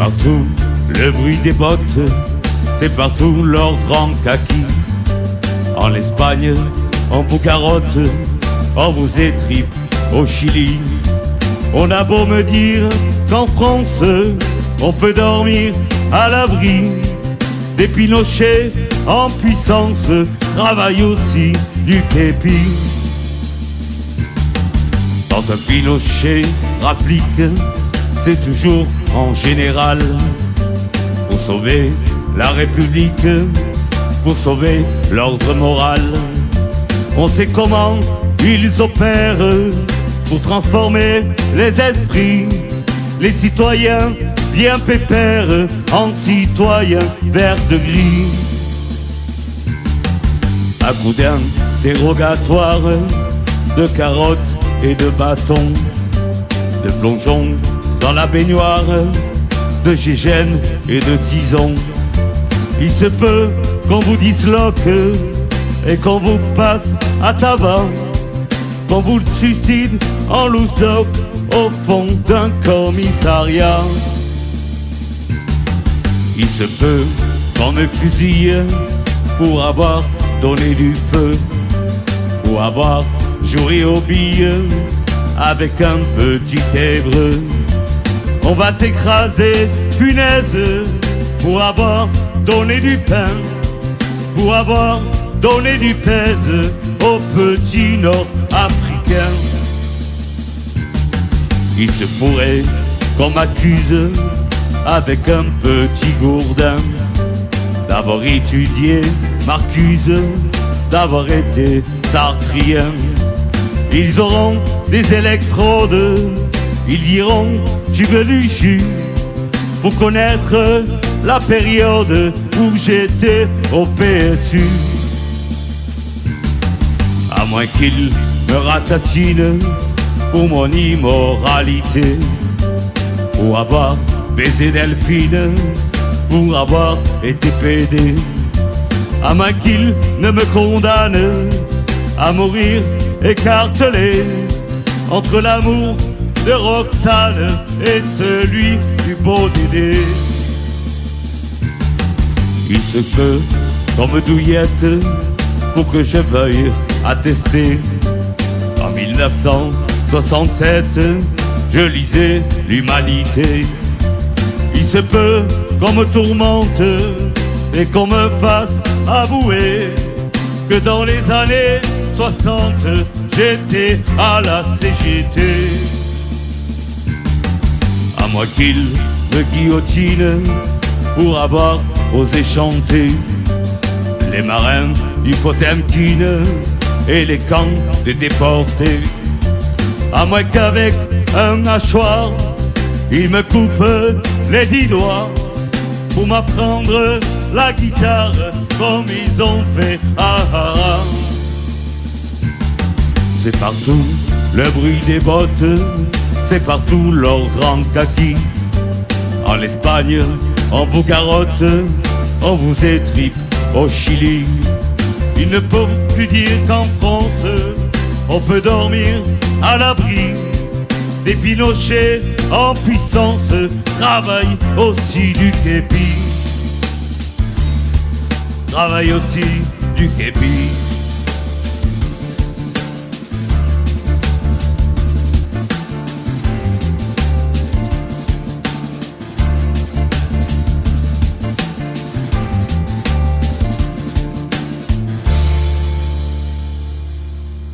partout le bruit des bottes, c'est partout l'ordre en kaki. En Espagne, on vous carotte, on vous étripe au Chili. On a beau me dire qu'en France, on peut dormir à l'abri. Des Pinochets en puissance travaillent aussi du képi. Quand un Pinochet rapplique, c'est toujours en général pour sauver la République, pour sauver l'ordre moral. On sait comment ils opèrent pour transformer les esprits, les citoyens bien pépères en citoyens verts de gris. À coup d'interrogatoire, de carottes et de bâtons, de plongeons dans la baignoire, de gégène et de tison. Il se peut qu'on vous disloque et qu'on vous passe à tabac, qu'on vous suicide en loose dock au fond d'un commissariat. Il se peut qu'on me fusille pour avoir donné du feu, pour avoir joué aux billes avec un petit èvre. On va t'écraser, punaise, pour avoir donné du pain, pour avoir donné du pèse aux petits nord-africains. Il se pourrait qu'on m'accuse avec un petit gourdin d'avoir étudié Marcuse, d'avoir été sartrien. Ils auront des électrodes, ils diront tu veux du jus, pour connaître la période où j'étais au PSU. À moins qu'ils me ratatinent pour mon immoralité, pour avoir baisé Delphine, pour avoir été pédé. À moins qu'ils ne me condamnent à mourir écartelé entre l'amour de Roxane et celui du beau Dédé. Il se peut qu'on me douillette pour que je veuille attester. En 1967, je lisais l'Humanité. Il se peut qu'on me tourmente et qu'on me fasse avouer que dans les années 60, j'étais à la CGT. À moins qu'il me guillotine pour avoir osé chanter les marins du Potemkin et les camps de déportés. À moins qu'avec un hachoir, il me coupe les 10 doigts pour m'apprendre la guitare comme ils ont fait ah ah ah. C'est partout le bruit des bottes, c'est partout l'ordre en kaki. En Espagne, on vous carotte, on vous étripe au Chili. Il ne peut plus dire qu'en France, on peut dormir à l'abri. Des Pinochets en puissance travaillent aussi du képi. Travaillent aussi du képi.